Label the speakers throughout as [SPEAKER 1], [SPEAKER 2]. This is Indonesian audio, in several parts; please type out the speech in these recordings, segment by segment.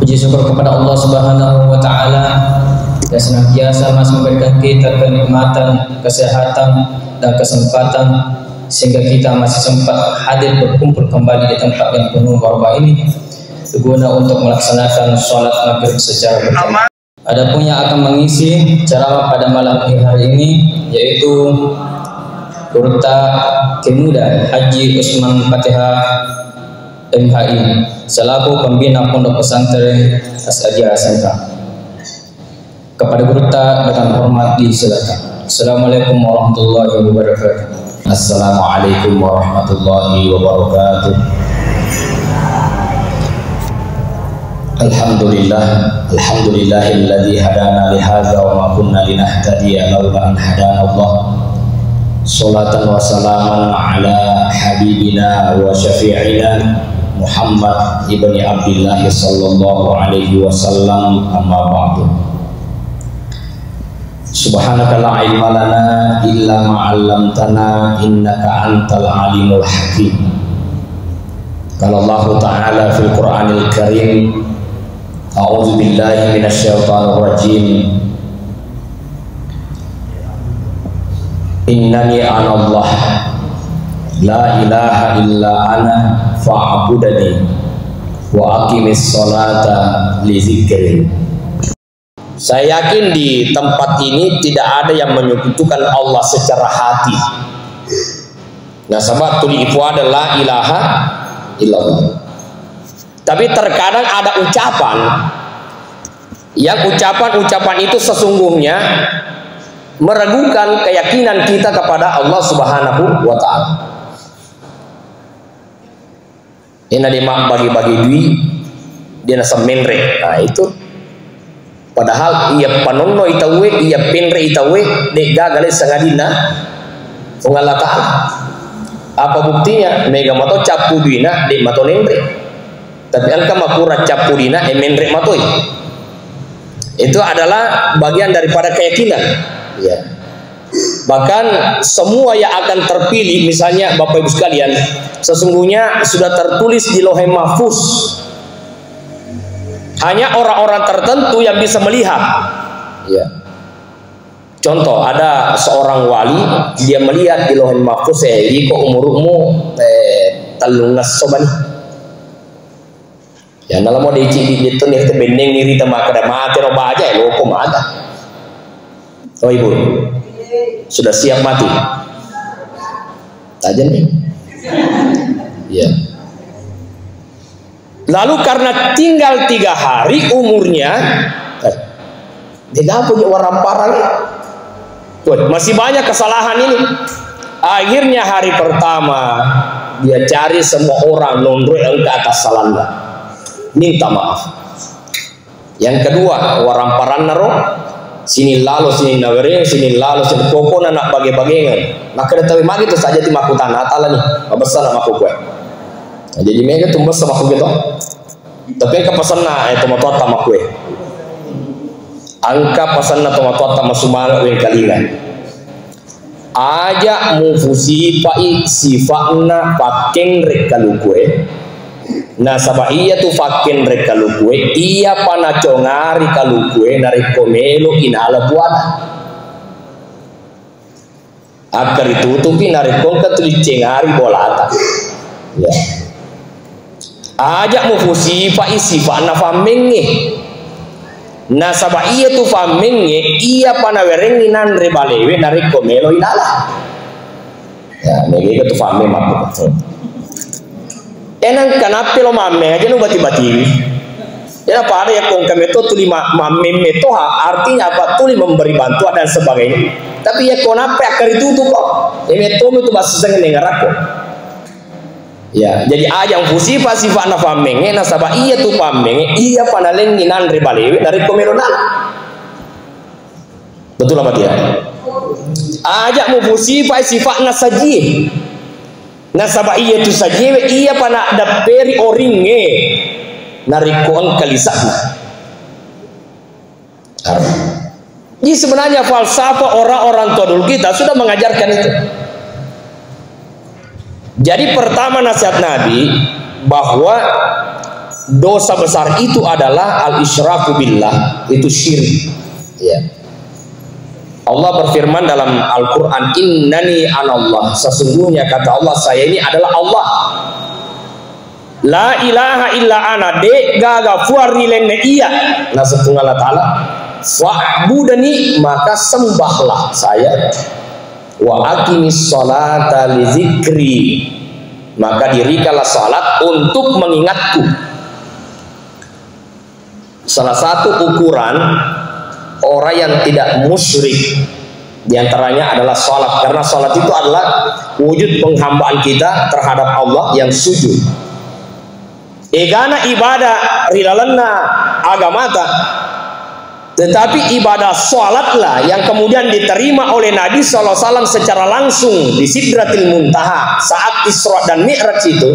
[SPEAKER 1] Puji syukur kepada Allah Subhanahu wa taala yang senantiasa Mas memberikan kita kenikmatan, kesehatan dan kesempatan sehingga kita masih sempat hadir berkumpul kembali di tempat yang penuh barakah ini guna untuk melaksanakan sholat maghrib secara berjamaah. Adapun yang akan mengisi ceramah pada malam hari ini yaitu Kurta Kemuda Haji Usman Fatihah MHI selaku pembina Pondok Pesantren As-Sadia SMK. Kepada Kurta dengan hormat disilakan. Assalamualaikum warahmatullahi wabarakatuh.
[SPEAKER 2] Assalamualaikum warahmatullahi wabarakatuh. Alhamdulillahilladzi hadana lihadza wa ma kunna linahtadiya laula an hadana Allah. Sholatan wa salaman ala habibina wa syafi'ina Muhammad ibni Abdullah sallallahu alaihi wasallam, amma ba'du. Subhanaka la ilma lana illa ma 'allamtana innaka antal alimul hakim. Qala Allah ta'ala fil Qur'anil Karim, a'udzu billahi minasyaitonir rajim. Innani ana Allah la ilaha illa ana fa'budani wa aqimis sholata li dzikri. Saya yakin di tempat ini tidak ada yang menyekutukan Allah secara hati. Nah, sahabatul ifwad la ilaha illallah. Tapi terkadang ada ucapan yang ucapan itu sesungguhnya meragukan keyakinan kita kepada Allah Subhanahu wa taala. Ini dia bagi-bagi duit, dia nasa menre. Nah itu padahal ia panono itawe, ia penre itawe, dek gagale sangadina Allah taala. Apa buktinya? Mega mato capu duina dek mato menre. Tapi angka makura capu dina menre matoi. Itu adalah bagian daripada keyakinan. Ya. Bahkan semua yang akan terpilih, misalnya Bapak Ibu sekalian, sesungguhnya sudah tertulis di Lauhul Mahfuz. Hanya orang-orang tertentu yang bisa melihat. Ya. Contoh, ada seorang wali, dia melihat di Lauhul Mahfuz, iko umurmu talungas soban. Ya, dalam mau dici itu nih bendeng niri tema kada mati roba aja, loko ada. Oh ibu, sudah siap mati? Aja nih. Ya. Lalu karena tinggal 3 hari umurnya, dia punya orang parang. Masih banyak kesalahan ini. Akhirnya hari pertama dia cari semua orang nondro yang ke atas salanda, minta maaf. Yang kedua orang parang naro. Sini lalu sini nagering, sini lalu sini koko nak bagi-bagian. Maka tahu magi itu saja ti maku tanah atala nih, besar nama aku kue. Nah, jadi mega tumbas sama aku gitu. Tapi kepesan na itu motor sama kue. Angka pesan na tomato sama sumara yang kalingan. Aja mufusi pai sifatna paken rekalu kue. Nah sabah iya tu fakin rek kalau kue iya panacongari kalau kue narik komelo inala buana akar itu tupi narik kongka tulis cengari bolata ya ajak mufusi fa isi fa nafa menge nah sabah iya tu fa menge iya panawerengi nan rebalewe narik komelo inala ya menge itu fa menge maksud. Enang kenapa lo mame aja nu bati-bati. Ya apa ada ya kong kami itu tuli mame itu artinya apa tuli memberi bantuan dan sebagainya. Tapi ya kenapa akar itu tuh kok? Ini itu bahasa sengen dengar aku. Ya jadi ajang fusi pasti fana famenge nasabah iya tuh famenge iya panaleng ninan rebalewe dari komeronan. Betul apa dia? Ajak mu fusi pasti sifatnya saji. Nasabah iya tu saja iya pana daperi oringe narikuan kalisahna. Jadi sebenarnya falsafah orang-orang tua dulu kita sudah mengajarkan itu. Jadi pertama nasihat Nabi bahwa dosa besar itu adalah al-isyraku billah, itu syirik. Ya. Allah berfirman dalam Al-Quran, innani anallah, sesungguhnya kata Allah, saya ini adalah Allah. La ilaha illa ana, de gaga fuari lenne iya na setunggal ta'ala, fa'budani, maka sembahlah saya, wa aqimis sholata li zikri, maka dirikanlah salat untuk mengingatku. Salah satu ukuran orang yang tidak musyrik diantaranya adalah salat, karena salat itu adalah wujud penghambaan kita terhadap Allah yang sujud. Egana ibadah rilalana agamata, tetapi ibadah salatlah yang kemudian diterima oleh Nabi SAW secara langsung di Sidratil Muntaha saat Isra dan Mi'raj itu.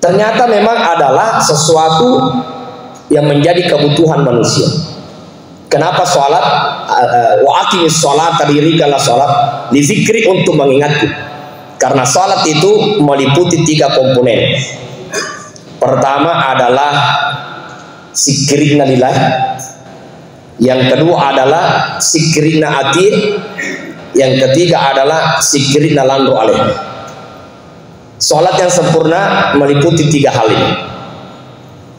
[SPEAKER 2] Ternyata memang adalah sesuatu yang menjadi kebutuhan manusia. Kenapa sholat? Wa aqimis sholat, dirikanlah sholat li zikri, untuk mengingatku. Karena sholat itu meliputi 3 komponen. Pertama adalah zikrina lillah, yang kedua adalah zikrina atir, yang ketiga adalah zikrina landu alaih. Sholat yang sempurna meliputi 3 hal ini.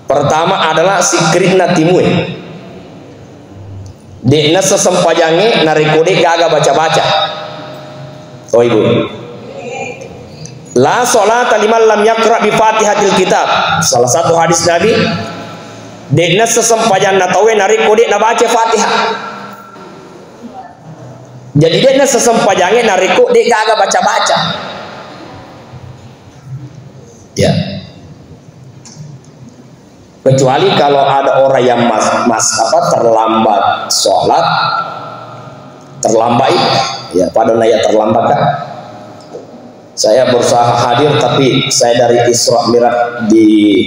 [SPEAKER 2] Pertama adalah zikrina timue, dekna sesempajange narikode gaga baca-baca. Oh ibu, la sholata liman lam yaqra bi fatihatil kitab. Salah satu hadis Nabi, dekna sesempajan natawe narikode na baca Fatihah. Jadi dekna sesempajange narikode gaga baca-baca. Ya. Kecuali kalau ada orang yang terlambat sholat, terlambat ya, pada naya terlambat kan. Saya berusaha hadir tapi saya dari Isra Mi'raj di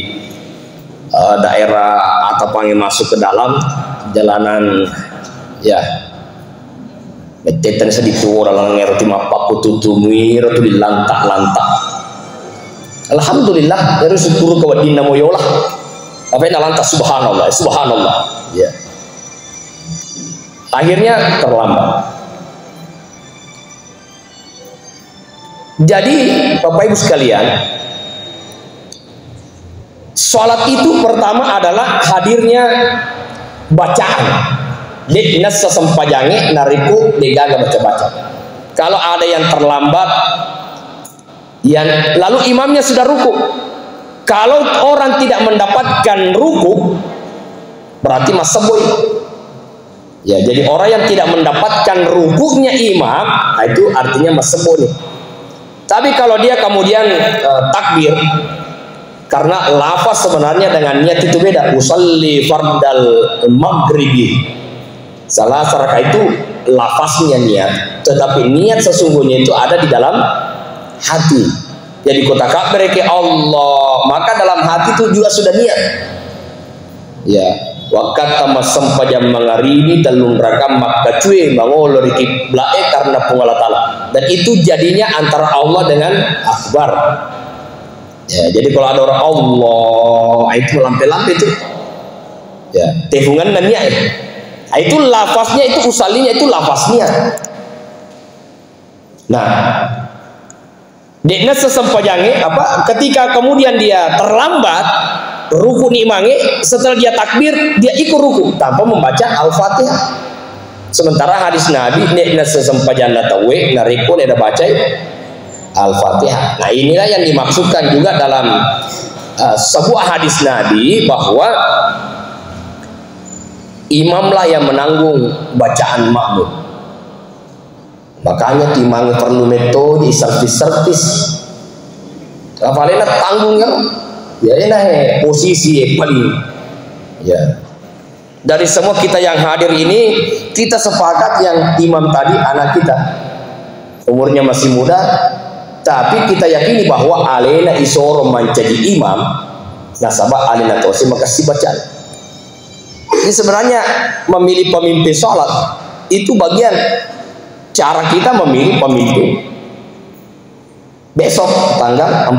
[SPEAKER 2] daerah atau panggil masuk ke dalam jalanan ya. Betetan sedikit orang ngerti apa kututumi itu dilantak-lantak. Alhamdulillah dari syukur ke wadina moyolah. Apa yang lantas subhanallah, subhanallah. Ya. Akhirnya terlambat. Jadi Bapak Ibu sekalian, sholat itu pertama adalah hadirnya bacaan. Dinas sesempajange nariku degaga baca-baca. Kalau ada yang terlambat, yang lalu imamnya sudah ruku. Kalau orang tidak mendapatkan ruku, berarti masabui. Ya, jadi orang yang tidak mendapatkan rukunya imam, itu artinya masabui. Tapi kalau dia kemudian takbir, karena lafaz sebenarnya dengan niat itu beda. Usalli fardal maghribi. Salah rakaat itu lafaznya niat, tetapi niat sesungguhnya itu ada di dalam hati. Jadi kota takbir ke Allah, maka dalam hati itu juga sudah niat. Ya, wakat tamasam pajam mengarini dalung rakam maka cuy mangolori kiblae karena pengalat Allah. Dan itu jadinya antara Allah dengan akbar. Ya, jadi kalau ada orang Allah itu lampe-lampe itu. Ya, tehungan dan niat. Itu lafaznya itu usalinya itu lafaznya. Nah, dekna sesempajange apa ketika kemudian dia terlambat ruku nikmange, setelah dia takbir dia ikut ruku tanpa membaca Al-Fatihah. Sementara hadis Nabi dekna sesempajanna tawe nariko ada baca Al-Fatihah. Nah, inilah yang dimaksudkan juga dalam sebuah hadis Nabi bahwa imamlah yang menanggung bacaan makmum. Makanya timang perlu metode servis. Apalagi tanggung ya enak posisi paling ya. Dari semua kita yang hadir ini, kita sepakat yang imam tadi anak kita umurnya masih muda, tapi kita yakini bahwa alena isoro menjadi imam nasabah alena tosi maka si bacaan. Ini sebenarnya memilih pemimpin sholat itu bagian cara kita memilih pemimpin. Besok tanggal 14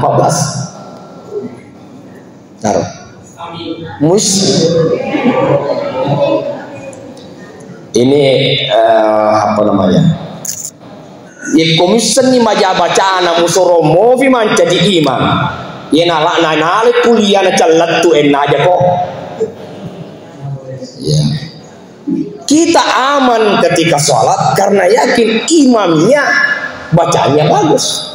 [SPEAKER 2] Ini apa namanya? Ya komisen ni maja bacaan musoromo fi man jadi imam. Ya nala kuliah na calat tu aja kok. Ya. Kita aman ketika sholat karena yakin imamnya bacanya bagus.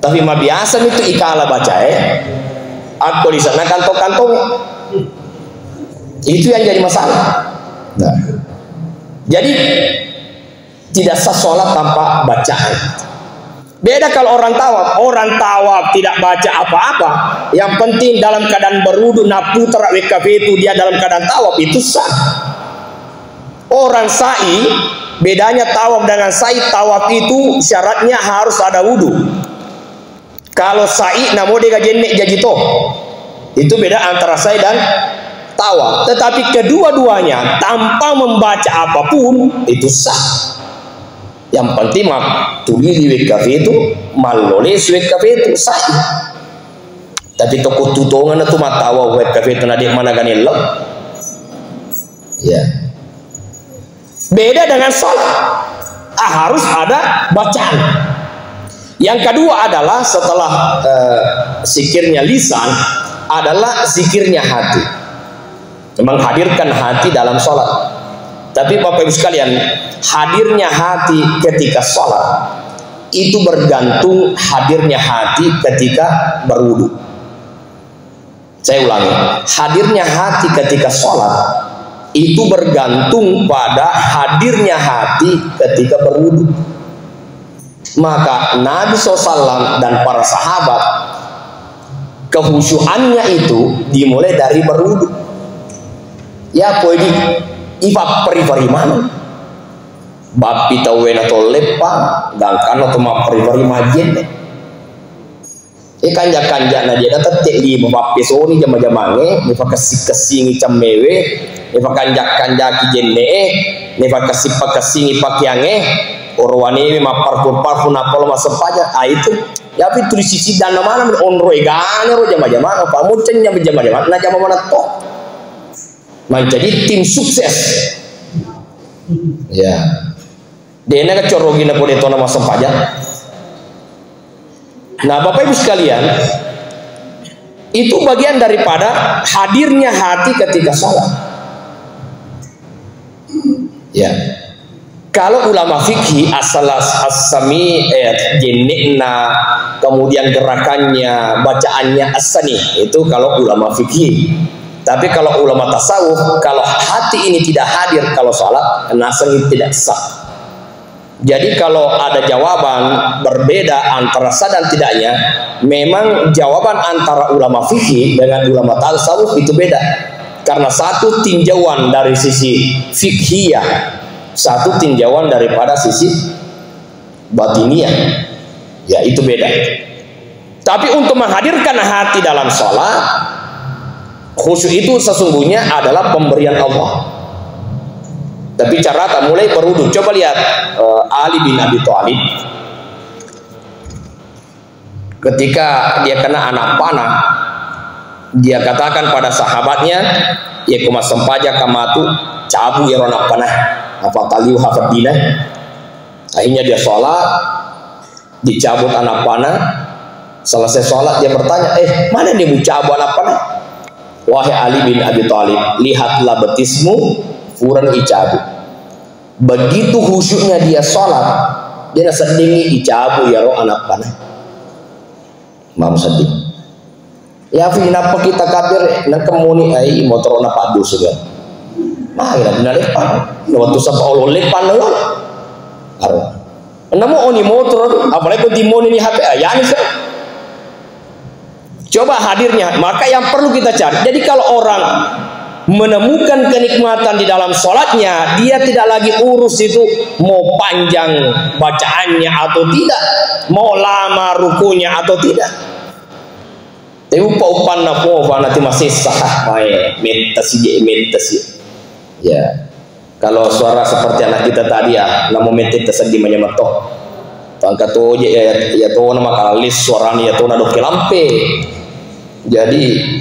[SPEAKER 2] Tapi mah biasa itu ikala baca aku di sana kantong-kantong. Itu yang jadi masalah. Nah. Jadi tidak sah sholat tanpa bacaan. Beda kalau orang tawaf tidak baca apa-apa. Yang penting dalam keadaan berwudu naputra WKF itu dia dalam keadaan tawaf itu sah. Orang sa'i bedanya tawaf dengan sa'i, tawaf itu syaratnya harus ada wudu. Kalau sa'i namo dia jenek jajito. Itu beda antara sa'i dan tawaf. Tetapi kedua-duanya tanpa membaca apapun itu sah. Yang penting mah tulis di WKF itu maloles WKF itu sa'i. Tapi toko tutongan itu matawa WKF itu nadik mana ganil lo. Ya. Beda dengan sholat. Harus ada bacaan. Yang kedua adalah setelah zikirnya lisan adalah zikirnya hati. Menghadirkan hati dalam sholat. Tapi Bapak Ibu sekalian, hadirnya hati ketika sholat itu bergantung hadirnya hati ketika berwudu. Saya ulangi, hadirnya hati ketika sholat itu bergantung pada hadirnya hati ketika berwudu. Maka Nabi SAW dan para sahabat kehusyuannya itu dimulai dari berwudu. Ya poedi ifa peri mana? Bapi tawen atau lepa gangkan atau ma peri majen. Kanja na dia dapat teli bapi soni jama-jamange, nifa kasih camewe, nifa kanja kijenne, nifa kasih pakyange, orwane ma parfum apol masapaja. Itu ya itu di sisi dana mana onroe gane ro jama-jamang apa muncenya jama-jamang na jama mana to. Menjadi tim sukses. Ya. Dia nak corogin apa dia tona masam pajak. Nah, Bapak Ibu sekalian, itu bagian daripada hadirnya hati ketika sholat. Ya. Kalau ulama fikih as-sami jenikna, kemudian gerakannya, bacaannya as-sani, itu kalau ulama fikih. Tapi kalau ulama tasawuf, kalau hati ini tidak hadir kalau sholat, nasan itu tidak sah. Jadi kalau ada jawaban berbeda antara sah dan tidaknya, memang jawaban antara ulama fikih dengan ulama tasawuf itu beda. Karena satu tinjauan dari sisi fikhiyah, satu tinjauan daripada sisi batiniah. Ya itu beda. Tapi untuk menghadirkan hati dalam sholat, khusyuk itu sesungguhnya adalah pemberian Allah. Tapi cara tak mulai berwudu. Coba lihat Ali bin Abi Thalib ketika dia kena anak panah, dia katakan pada sahabatnya, ya kumas sempaja kamatu cabu ya anak panah apa taliu hafadina. Akhirnya dia sholat, dicabut anak panah. Selesai sholat dia bertanya, mana dia mau cabut anak panah? Wahai Ali bin Abi Thalib, lihatlah betismu furan icabu. Begitu khusyuknya dia sholat, dia sedingi icabu ya roh anak panah. Mam sedih. Ya kenapa kita kafir nak kemuni ai motor na padu sudah. Mah ira benar lepan. Waktu sapa Allah lepan lo. Aro. Namo oni motor apalagi timoni ni HP ayani sih. Coba hadirnya, maka yang perlu kita cari. Jadi kalau orang menemukan kenikmatan di dalam sholatnya, dia tidak lagi urus itu mau panjang bacaannya atau tidak, mau lama rukunya atau tidak. Tapi upan nanti masih sah, meditasi. Ya, kalau suara seperti anak kita tadi ya, namun meditasi di menyamatok. Tangkat tu ya tu nama kalis suara ni ya tu nak doke lampe. Jadi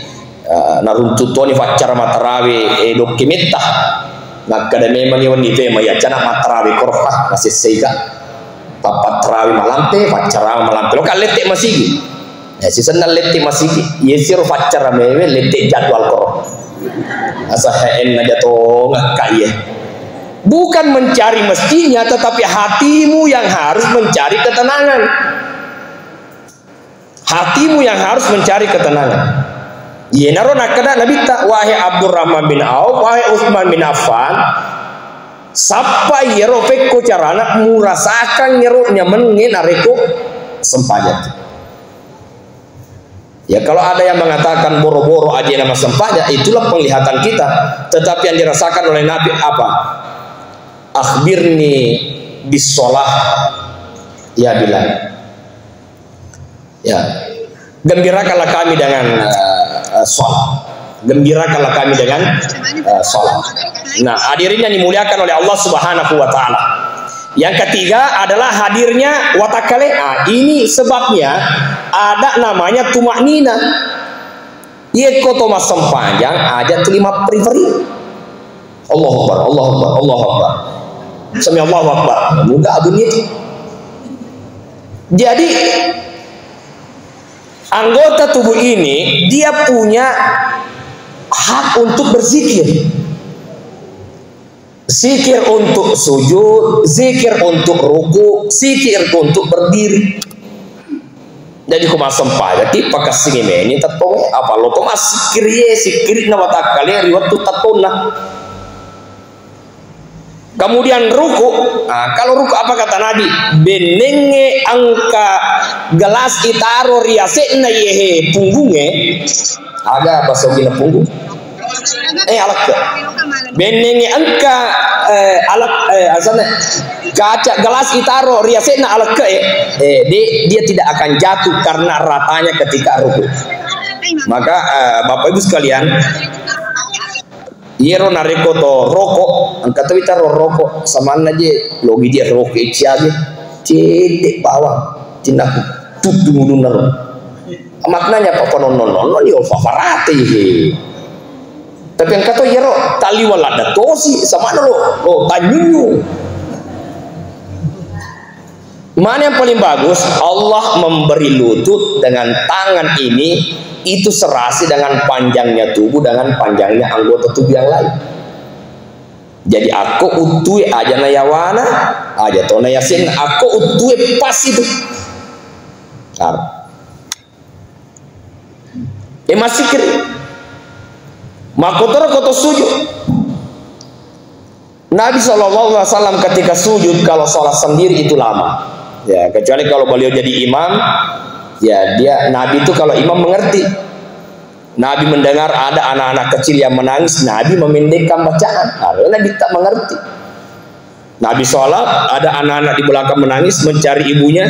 [SPEAKER 2] naruntutoni faccara matarawe dokimetta maka memang yang di tema ya cana matarawe korah masih sega papat tarawe malampe faccara malampe lo kalete masih ya sisa nalete masih yesir faccara mewe lete jadwal korah asa hen aja to ngakai bukan mencari mestinya tetapi hatimu yang harus mencari ketenangan, hatimu yang harus mencari ketenangan. Ye naro nakada nabi ta wahai Abdurrahman bin Auf, wahai Utsman bin Affan, sampai yero pekko carana murasakan yero nyaman ngenareko sempajat. Ya kalau ada yang mengatakan boro-boro aja nama sempajat, itulah penglihatan kita. Tetapi yang dirasakan oleh Nabi apa? Akhbirni bisolah, ya bilang. Ya, gembirakanlah kami dengan sholat. Gembirakanlah kami dengan sholat. Nah, hadirin yang dimuliakan oleh Allah Subhanahu wa taala. Yang ketiga adalah hadirnya watakale. Ini sebabnya ada namanya tumaknina. Ye koto mas sempajang aja terima pribadi. Allahu Akbar, Allahu Akbar, Allahu Akbar. Sami Allahu Akbar. Mudah bunyi. Jadi anggota tubuh ini dia punya hak untuk berzikir, zikir untuk sujud, zikir untuk ruku, zikir untuk berdiri. Jadi kuma sempa jadi pakas singene ini tatong apa lo to mas sikir na watak kali riwat tu tatona. Kemudian ruku, kalau ruku apa kata Nabi? Benenge angka gelas itaro riasena yehe punggungnya agak basogina punggung. Alat ke? Benenge angka alat asana kaca gelas itaro riasena alat ke dia tidak akan jatuh karena ratanya ketika ruku. Maka Bapak Ibu sekalian, yero nareko to rokok, angkat kita rokok sama aja logi dia rokok aja, cedek bawang, cinaku tutu mulu naro. Maknanya apa non yo fafarate he. Tapi yang kata yero tali walada tosi sama lo tanyunyu. Mana yang paling bagus? Allah memberi lutut dengan tangan ini. Itu serasi dengan panjangnya tubuh dengan panjangnya anggota tubuh yang lain. Jadi aku utui aja nayawana aja to nayasin aku utui pas itu. Masih kiri. Makotor kotor sujud. Nabi SAW ketika sujud kalau sholat sendiri itu lama. Ya kecuali kalau beliau jadi imam. Ya dia Nabi itu kalau imam mengerti, Nabi mendengar ada anak-anak kecil yang menangis, Nabi memendekkan bacaan karena Nabi tak mengerti. Nabi sholat ada anak-anak di belakang menangis mencari ibunya,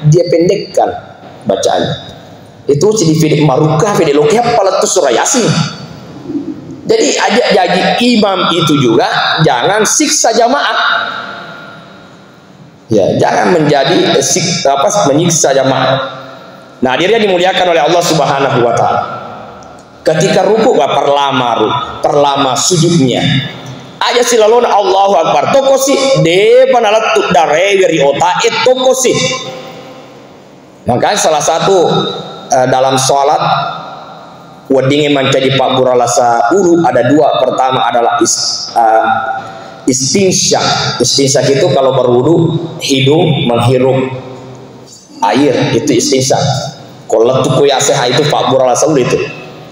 [SPEAKER 2] dia pendekkan bacaannya. Itu jadi fidik marukah fidik lokih palatus surah Yasin. Jadi jadi imam itu juga jangan siksa jamaah. Ya jangan menjadi menyiksa jamaah. Nah, dirinya dimuliakan oleh Allah Subhanahu wa taala. Ketika ruku perlama sujudnya. Aja silalona Allahu Akbar. Tokosi de panalat dare weri ota tokosi. Maka salah satu dalam salat wadinge menjadi Pak Buralasa uru ada dua. Pertama adalah istinsyak. Istinsyak itu kalau berwudu hidung menghirup air, itu istinsyak. Kalau tuku yaseh itu Pak Buralasa uru itu.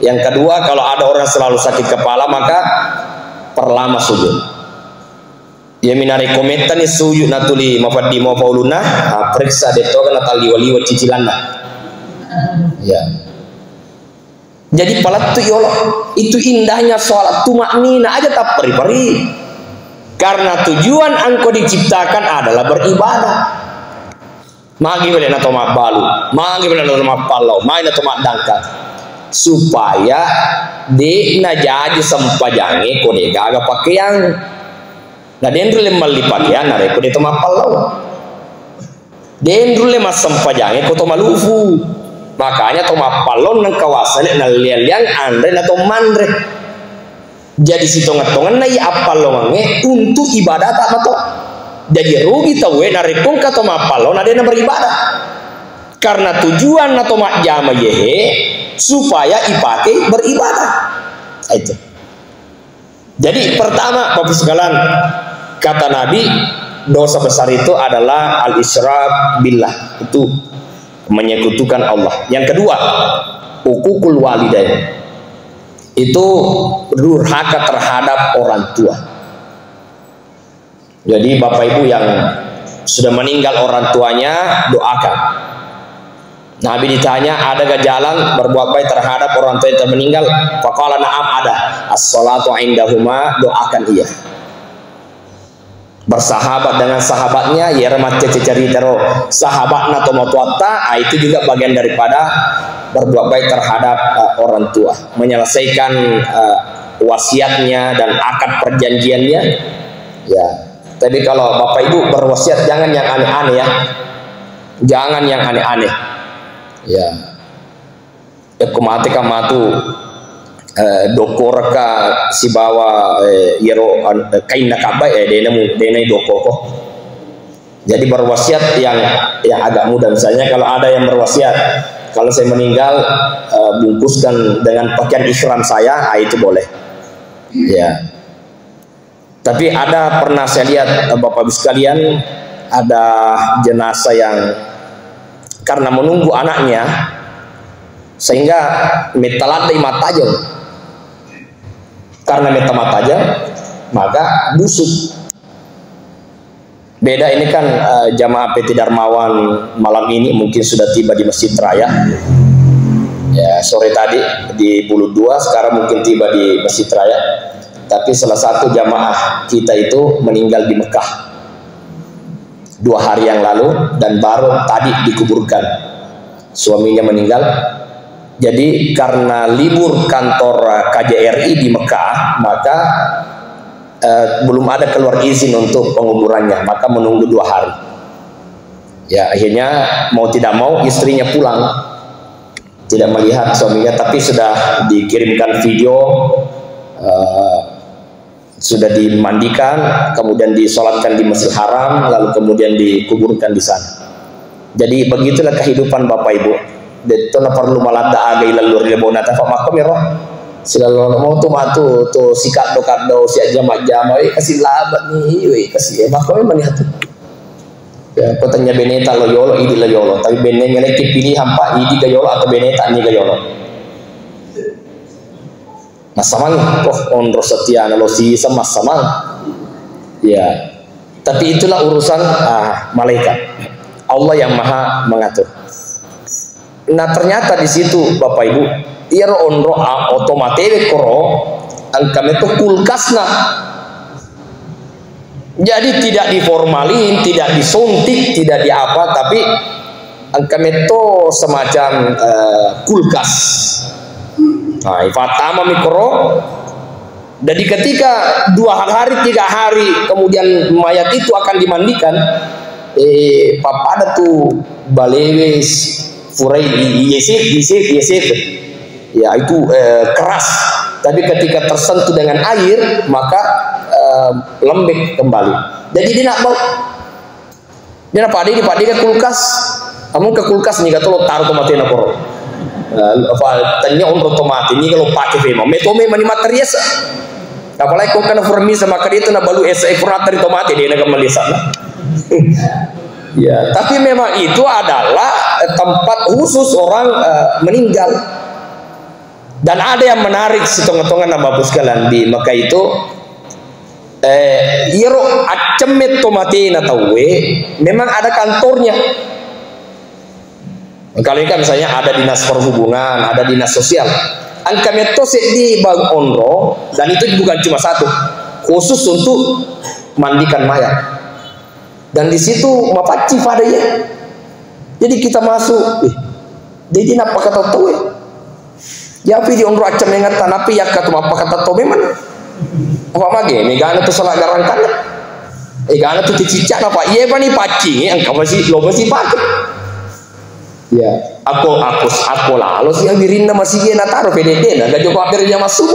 [SPEAKER 2] Yang kedua kalau ada orang selalu sakit kepala maka perlama sujud. Ya minari komentan ni sujud natuli mafadi mau pauluna periksa deto kan natali wali cicilanna. Ya. Jadi palat tu yolo itu indahnya sholat tumaknina aja tak peri-peri. Karena tujuan engkau diciptakan adalah beribadah. Magi boleh nato mak balu, magi boleh nato mak palau, main nato mak dangkal. Supaya di najaji sempajangi kode gaga pakaian. Nah dendru lemal di pakaian nare kode to mak palau. Dendru lemas sempajangi koto malufu. Makanya to mapalon nang kawasan na liang andre na to mandre. Jadi si tongan-tongan na iapalongange untuk ibadah tak mato. Jadi rugi tahu narikung ka to mapalon ada na beribadah. Karena tujuan na to mak jama yehe supaya ipake beribadah. Itu. Jadi pertama Bapak sekalian, kata Nabi, dosa besar itu adalah al-isyrak billah, itu menyekutukan Allah. Yang kedua, uququl walidain, itu durhaka terhadap orang tua. Jadi bapak ibu yang sudah meninggal orang tuanya, doakan. Nabi ditanya, ada gak jalan berbuat baik terhadap orang tua yang meninggal? Faqala na'am, ada. As-salatu indahuma, doakan ia. Bersahabat dengan sahabatnya, ya remat cecari tero sahabat nato motuata, itu juga bagian daripada berbuat baik terhadap orang tua, menyelesaikan wasiatnya dan akad perjanjiannya. Ya, tapi kalau bapak ibu berwasiat jangan yang aneh-aneh ya, jangan yang aneh-aneh. Ya, kemati kamatu dokorka si bawa yero kain nakabai denai doko kok. Jadi berwasiat yang agak mudah, misalnya kalau ada yang berwasiat, kalau saya meninggal bungkuskan dengan pakaian ihram saya, itu boleh. Ya. Tapi ada pernah saya lihat bapak ibu sekalian, ada jenazah yang karena menunggu anaknya sehingga metaladai mataja. Karena meta mataja maka busuk. Beda ini kan jamaah PT Darmawan malam ini mungkin sudah tiba di Masjid Raya. Ya, sore tadi di Bulu 2, sekarang mungkin tiba di Masjid Raya. Tapi salah satu jamaah kita itu meninggal di Mekah 2 hari yang lalu dan baru tadi dikuburkan. Suaminya meninggal. Jadi karena libur kantor KJRI di Mekah, maka belum ada keluar izin untuk penguburannya, maka menunggu 2 hari. Ya, akhirnya mau tidak mau istrinya pulang, tidak melihat suaminya, tapi sudah dikirimkan video, sudah dimandikan, kemudian disolatkan di Masjid Haram, lalu kemudian dikuburkan di sana. Jadi begitulah kehidupan bapak ibu. Itu perlu malada aga ilalur lebona tafa makom ya roh. Selalu mau tuh matu tuh sikat dokat do siak jamak jamai kasih labat nih, kasih makom mana tuh. Ya, petanya beneta lo yolo idi lo yolo, tapi benenya lagi pilih hampa idi ga yolo atau beneta ni ga yolo. Masamang on rosatia lo si sama samang. Ya, tapi itulah urusan malaikat. Allah yang maha mengatur. Nah ternyata di situ bapak ibu, iro onro otomatis koro angkam itu kulkasna. Jadi tidak diformalin, tidak disuntik, tidak diapa, tapi angkam itu semacam kulkas. Nah, fatama mikro. Jadi ketika 2 hari 3 hari kemudian mayat itu akan dimandikan, papa ada tuh balewes furai yesif ya itu keras, tapi ketika tersentuh dengan air maka lembek kembali. Jadi dia nak mau dia nak padi ke kulkas, kamu ke kulkas nih kata lo taruh tomate na koro tanya untuk tomate ini kalau pakai fema metome mani materias apalagi kau kena formi sama kali itu na balu dari tomate dia nak kembali sana. Ya, tapi memang itu adalah tempat khusus orang meninggal. Dan ada yang menarik setengah-tengah nama sekalian di Mekah itu iro acemet tomatina tawe memang ada kantornya. Kalau ini kan misalnya ada dinas perhubungan, ada dinas sosial. Angkanya tose di Bang Onro dan itu bukan cuma satu, khusus untuk mandikan mayat. Dan di situ mapaci padanya. Jadi kita masuk, jadi apa kata tuh? Ya video onro acam mengat tanapi ya kata apa kata tuh memang. Apa mage? Megana tuh salah garangkan. Megana tuh dicicak apa? Iya bani paci, angka masih lo masih pakai. Ya. Aku lalu sih wirinda masih dia nataro PDD na gak joko akhirnya masuk.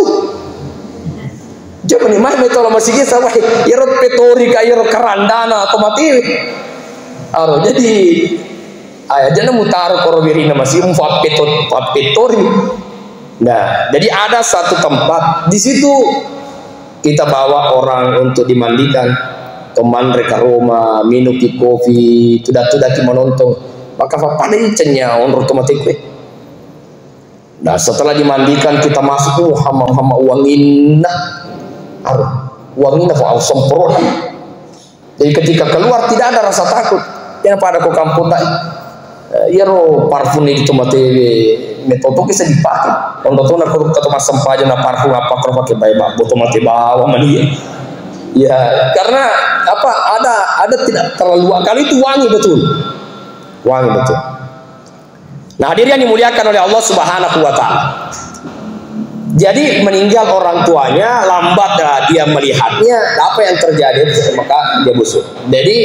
[SPEAKER 2] Coba nih mah metode masih dia sama iro petori ka iro kerandana otomatis. Aro jadi ayah jangan mutar koro wirinda masih petori. Nah, jadi ada satu tempat di situ kita bawa orang untuk dimandikan, teman mereka Roma minum kopi, tidak menonton. Maka paling cenya on otomatis. Nah setelah dimandikan kita masuk hama uangin fa'al semprot. Jadi ketika keluar tidak ada rasa takut. Yang pada ke kampung tak ya ro parfum ini otomatis metode bisa dipakai. Kalau tuh nak ketemu sampah aja na parfum apa kalau pakai bayi otomatis bawa mania. Ya karena apa ada tidak terlalu kali itu wangi betul. Wangi betul. Nah, hadirin yang dimuliakan oleh Allah Subhanahu wa taala. Jadi meninggal orang tuanya, lambat dia melihatnya, apa yang terjadi maka dia busuk. Jadi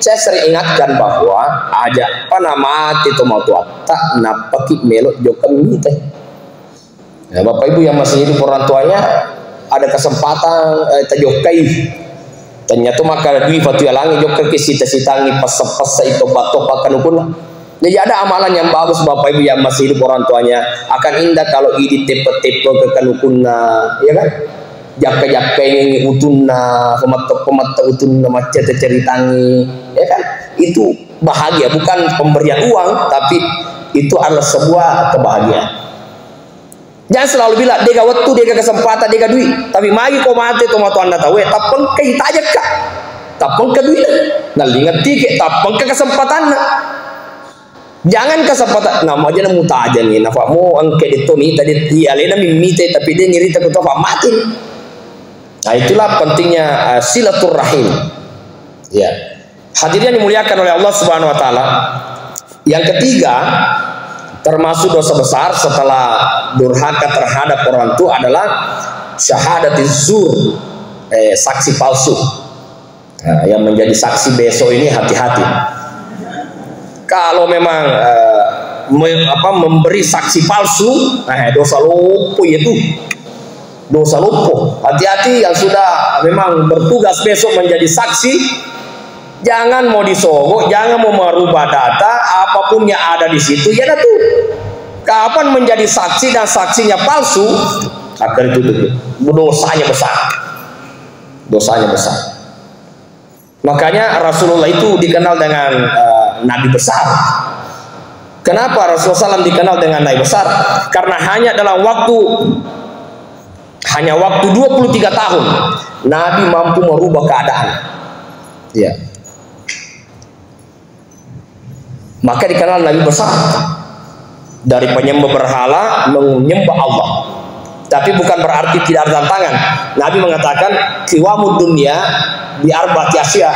[SPEAKER 2] saya sering ingatkan bahwa aja mati itu mau tua tak napaki melok jokem teh. Nah, Bapak Ibu yang masih hidup orang tuanya ada kesempatan tajokai. Ternyata maka dwi fatu yalangi joker kisita-sitangi pas-pas itu batok pakan ukun. Jadi ada amalan yang bagus Bapak Ibu yang masih hidup orang tuanya akan indah kalau ini tepe-tepe ke kanukunna, ya kan? Jaka-jaka ini utunna, pemata utunna macet ceritangi, ya kan? Itu bahagia, bukan pemberian uang, tapi itu adalah sebuah kebahagiaan. Jangan selalu bilang dega waktu, dega kesempatan, dega duit. Tapi magi kau mati tu matu anda tahu, tapeng ke kita aja kak, tapeng ke duit, nalingat tiket, tapeng ke kesempatan. Jangan kesempatan, nama aja namu aja nih, nafamu angke itu nih tadi dia lena mimite tapi dia nyerita ke tafa mati. Nah itulah pentingnya silaturahim. Ya, hadirin dimuliakan oleh Allah Subhanahu Wa Taala. Yang ketiga, termasuk dosa besar setelah durhaka terhadap orang tua adalah syahadatiz zur, saksi palsu. Nah, yang menjadi saksi besok ini hati-hati. Kalau memang memberi saksi palsu, dosa lupu itu, dosa lupu. Hati-hati yang sudah memang bertugas besok menjadi saksi. Jangan mau disogok, jangan mau merubah data, apapun yang ada di situ, ya tuh. Kapan menjadi saksi dan saksinya palsu, akan itu dosanya besar. Dosanya besar. Makanya Rasulullah itu dikenal dengan Nabi besar. Kenapa Rasulullah SAW dikenal dengan Nabi besar? Karena hanya dalam waktu 23 tahun Nabi mampu merubah keadaan. Ya. Maka dikenal Nabi besar. Dari penyembah berhala menyembah Allah. Tapi bukan berarti tidak ada tantangan. Nabi mengatakan qiwamud dunya bi arba'ati asya.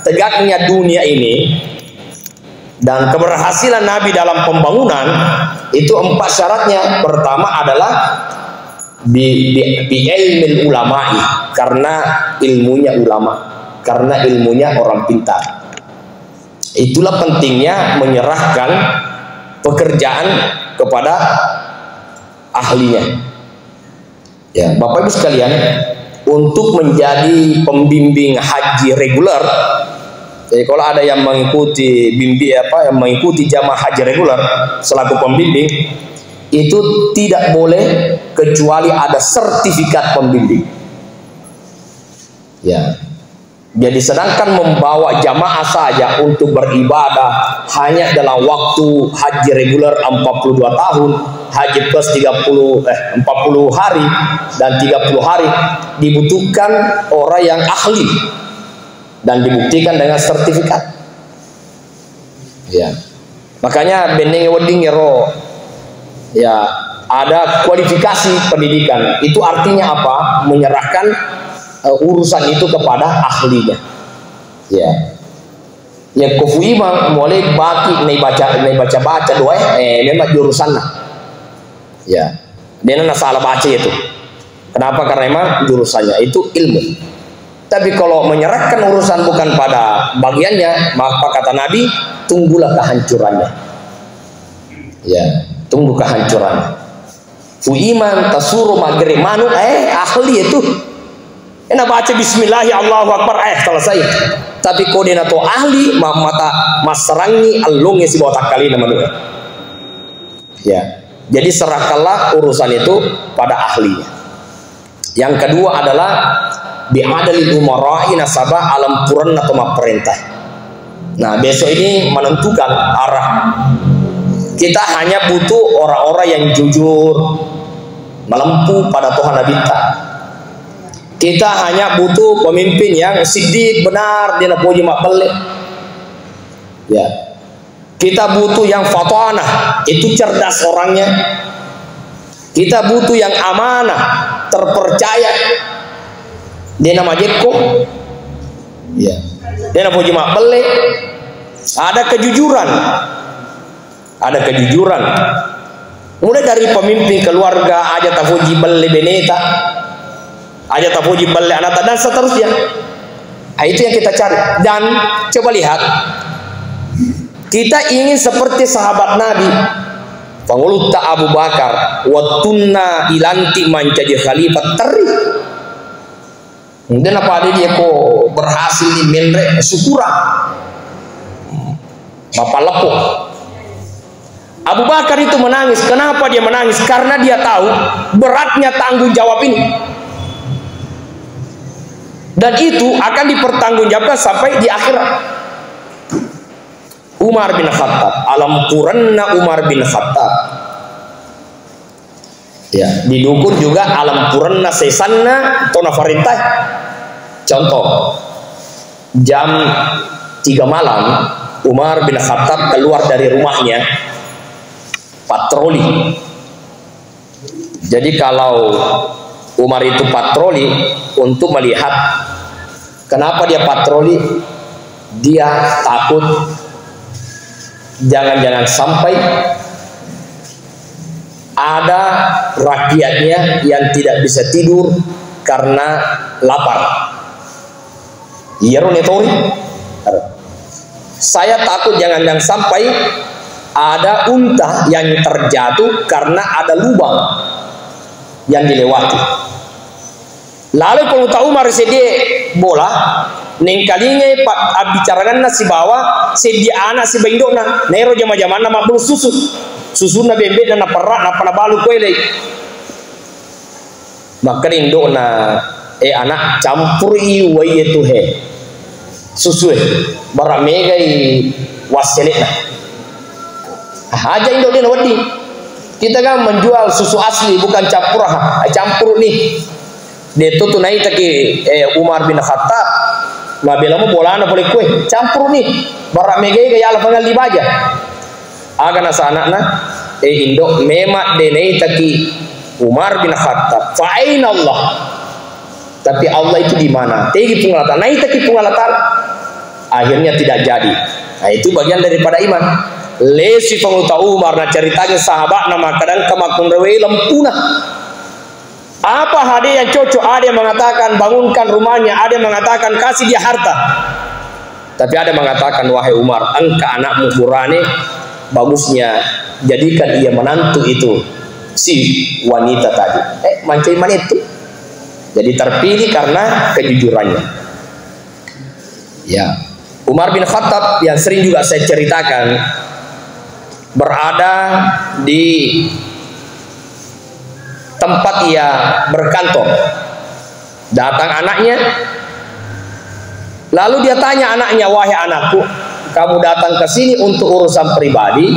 [SPEAKER 2] Tegaknya dunia ini dan keberhasilan Nabi dalam pembangunan itu 4 syaratnya. Pertama adalah bi ilmil ulama'i, karena ilmunya ulama, karena ilmunya orang pintar. Itulah pentingnya menyerahkan pekerjaan kepada ahlinya. Ya, Bapak Ibu sekalian, untuk menjadi pembimbing haji reguler, jadi kalau ada yang mengikuti yang mengikuti jamaah haji reguler selaku pembimbing, itu tidak boleh kecuali ada sertifikat pembimbing. Ya. Jadi sedangkan membawa jamaah saja untuk beribadah hanya dalam waktu haji reguler 42 tahun, haji plus 40 hari dan 30 hari, dibutuhkan orang yang ahli dan dibuktikan dengan sertifikat. Ya. Makanya bendeng wedding ya ada kualifikasi pendidikan. Itu artinya apa? Menyerahkan urusan itu kepada ahlinya. Ya. Ya kufuima mulai baki nih baca doa memang jurusan lah. Ya. Dia salah baca itu. Kenapa? Karena memang jurusannya itu ilmu. Tapi kalau menyerahkan urusan bukan pada bagiannya, maka kata Nabi, tunggulah kehancurannya. Ya, tunggu kehancuran. Fu iman tasuru maghrib manu ahli itu. Enak baca bismillah Allahu akbar selesai. Tapi kau dia nato ahli mata masarangi alungnya si botak kali namanya. Ya. Jadi serahkanlah urusan itu pada ahlinya. Yang kedua adalah bi'adalil umara'i nasabah alam quran atau perintah. Nah, besok ini menentukan arah. Kita hanya butuh orang-orang yang jujur, melempuh pada Tuhan Nabi kita. Kita hanya butuh pemimpin yang siddiq, benar, dia nak puji mak pelik. Ya. Kita butuh yang fatanah, itu cerdas orangnya. Kita butuh yang amanah, terpercaya. Dia nama Jeko. Ya. Dia nak puji mak pelik. Ada kejujuran. Ada kejujuran. Mulai dari pemimpin keluarga, aja tafuji beli beneta, aja tafuji beli anak dan seterusnya. Nah, itu yang kita cari. Dan coba lihat, kita ingin seperti sahabat Nabi. Panguluta Abu Bakar, watunna ilanti menjadi khalifah teri. Kemudian apa dia kok berhasil di menre syukurah. Bapak lepuh. Abu Bakar itu menangis. Kenapa dia menangis? Karena dia tahu beratnya tanggung jawab ini. Dan itu akan dipertanggungjawabkan sampai di akhirat. Umar bin Khattab, alam quranna Umar bin Khattab. Ya, didukun juga alam quranna sesanna tona farintah. Contoh, jam 3 malam Umar bin Khattab keluar dari rumahnya patroli. Jadi kalau Umar itu patroli untuk melihat kenapa dia patroli, dia takut jangan-jangan sampai ada rakyatnya yang tidak bisa tidur karena lapar. Iya, saya takut jangan-jangan sampai ada unta yang terjatuh karena ada lubang yang dilewati. Lalu kalau tahu Umar sedih bola, neng kalinya bicarakan nasi bawa sedia anak si bindona, nero jama-jama nama bulu susu na bembe dan na perak na panabalu kuele. Maka indona anak campuri waye tuhe susu barak megai waselena. Aja Indo dia wadi. Kita kan menjual susu asli bukan campur nih. Dia tuh naik taki Umar bin Khattab. Mabela mo bola na boleh kue campur nih. Barak megay kaya ala pangal dibaja. Aga na sa anak na Indo memak de naik taki Umar bin Khattab. Fa'ain Allah. Tapi Allah itu di mana? Tegi pengalatan. Naik taki pengalatan. Akhirnya tidak jadi. Nah, itu bagian daripada iman. Lesi penguta Umar na ceritanya sahabat nama kadang kemakun rewe lempuna. Apa hadiah yang cocok? Ada yang mengatakan bangunkan rumahnya, ada yang mengatakan kasih dia harta. Tapi ada yang mengatakan wahai Umar, engkau anakmu Qurani, bagusnya jadikan ia menantu itu si wanita tadi. Mancaiman itu. Jadi terpilih karena kejujurannya. Ya, Umar bin Khattab yang sering juga saya ceritakan berada di tempat ia berkantor. Datang anaknya, lalu dia tanya anaknya, wahai anakku, kamu datang ke sini untuk urusan pribadi,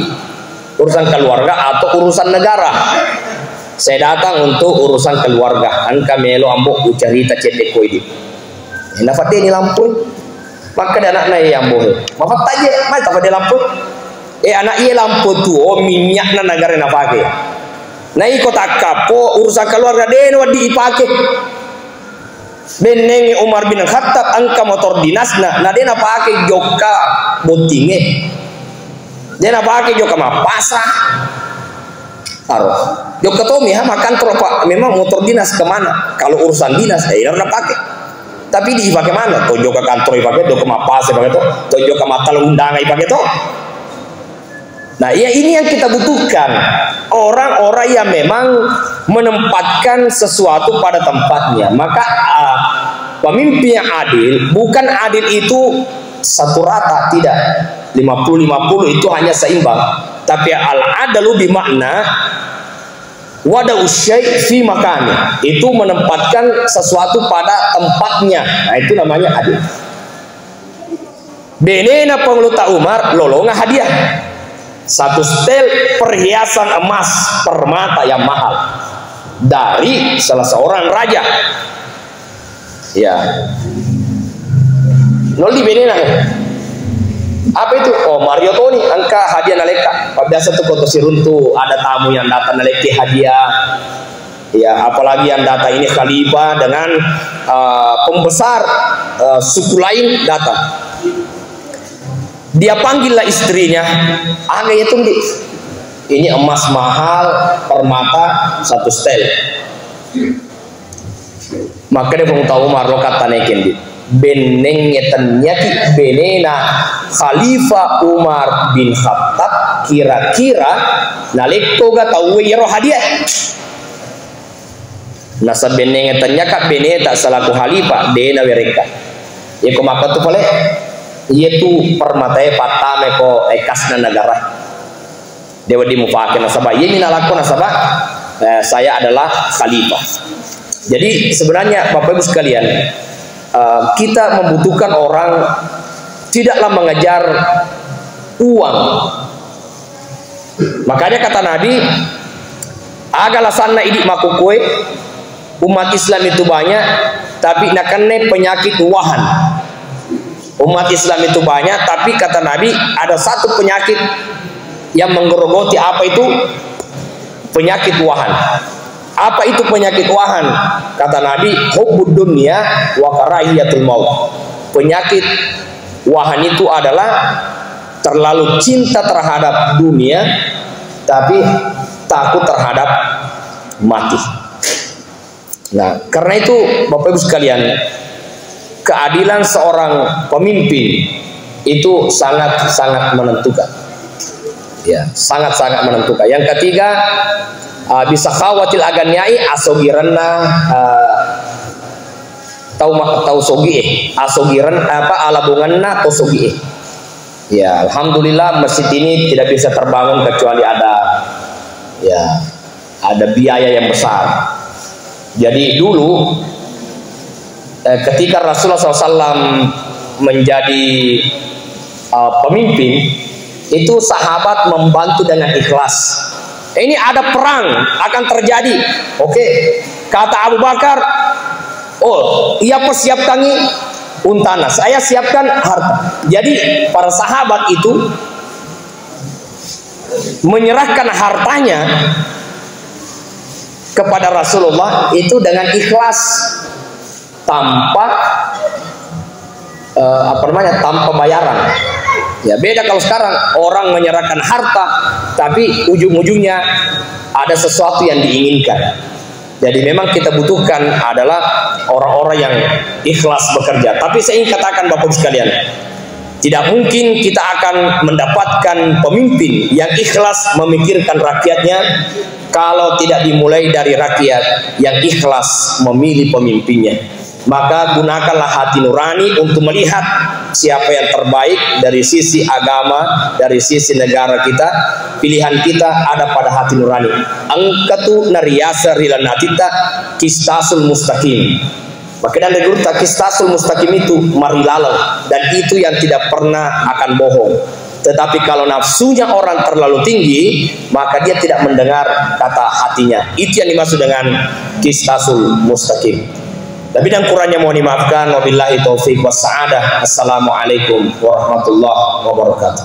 [SPEAKER 2] urusan keluarga atau urusan negara? Saya datang untuk urusan keluarga. Anka melo ambok ucarita cetek koidi. Nafate ni lampu. Maka dia anak nai yang bohe. Mafat aja, mai tapa dia lampu. Anak iya lampu tu, minyak na negara na pake. Nai kota kapo urusan keluarga den wadi ipake. Beneng Umar bin Khattab angka motor dinasna, na den pake joka botinge. Den pake joka mapasa. Taruh. Joka tomi ha makan tropa. Memang motor dinas kemana? Kalau urusan dinas, na pake. Tapi dipakai mana? Tojo ke kantor dipakai, tojo ke mapas dipakai, tojo ke matal undangan dipakai toh. Nah, ya ini yang kita butuhkan, orang-orang yang memang menempatkan sesuatu pada tempatnya. Maka pemimpin yang adil, bukan adil itu satu rata, tidak 50-50 itu hanya seimbang, tapi al-adalu bimakna wada usyai fi makani, itu menempatkan sesuatu pada tempatnya. Nah, itu namanya adil. Benena pengeluta Umar lolonga hadiah satu setel perhiasan emas permata yang mahal dari salah seorang raja. Ya, nol di benena. Apa itu? Oh, Mario Tony angka hadiah naleka. Biasa tuh foto siruntu ada tamu yang datang naleki hadiah. Ya, apalagi yang datang ini khalifah dengan pembesar suku lain datang. Dia panggillah istrinya, agaknya tuh ini emas mahal permata satu setel. Maka dia tahu Umar lo kata nekin beneng nyetanyaki benena Khalifah Umar bin Khattab kira-kira naliko ga tahu yero hadiah. Nasa beneng nyetanyaka benena tak salaku Khalifah dena wereka. Ya ko maka tu pole yaitu permatai patame ko ekasna negara dewa dimufakin nasabah ini nalaku nasabah saya adalah khalifah. Jadi sebenarnya Bapak Ibu sekalian, kita membutuhkan orang tidaklah mengejar uang. Makanya kata Nabi, agalah sana idik makukue, umat Islam itu banyak tapi nakane penyakit wahan. Umat Islam itu banyak, tapi kata Nabi ada satu penyakit yang menggerogoti. Apa itu? Penyakit wahan. Apa itu penyakit wahan? Kata Nabi, hubbud dunya wa karahiyatul maut. Penyakit wahan itu adalah terlalu cinta terhadap dunia, tapi takut terhadap mati. Nah, karena itu Bapak Ibu sekalian, keadilan seorang pemimpin itu sangat-sangat menentukan. Ya, sangat-sangat menentukan. Yang ketiga, bisa khawatil aganyai asogiranna tahu sogi asogiran apa alabunganna atau sogi. Ya, alhamdulillah masjid ini tidak bisa terbangun kecuali ada biaya yang besar. Jadi dulu ketika Rasulullah SAW menjadi pemimpin, itu sahabat membantu dengan ikhlas. Ini ada perang akan terjadi. Oke, kata Abu Bakar, oh ia persiapkan untana, saya siapkan harta. Jadi para sahabat itu menyerahkan hartanya kepada Rasulullah itu dengan ikhlas, tanpa tanpa bayaran. Ya, beda kalau sekarang orang menyerahkan harta tapi ujung-ujungnya ada sesuatu yang diinginkan. Jadi memang kita butuhkan adalah orang-orang yang ikhlas bekerja. Tapi saya ingin katakan Bapak Ibu sekalian, tidak mungkin kita akan mendapatkan pemimpin yang ikhlas memikirkan rakyatnya kalau tidak dimulai dari rakyat yang ikhlas memilih pemimpinnya. Maka gunakanlah hati nurani untuk melihat siapa yang terbaik dari sisi agama, dari sisi negara kita. Pilihan kita ada pada hati nurani. Angkatu nariyasa rilanatita kistasul mustaqim. Maka dan regurta kistasul mustaqim itu marilalau, dan itu yang tidak pernah akan bohong. Tetapi kalau nafsunya orang terlalu tinggi, maka dia tidak mendengar kata hatinya. Itu yang dimaksud dengan kistasul mustaqim. Tapi dan kurangnya mohon dimaafkan. Wabillahi taufiq wassa'adah. Assalamualaikum warahmatullahi wabarakatuh.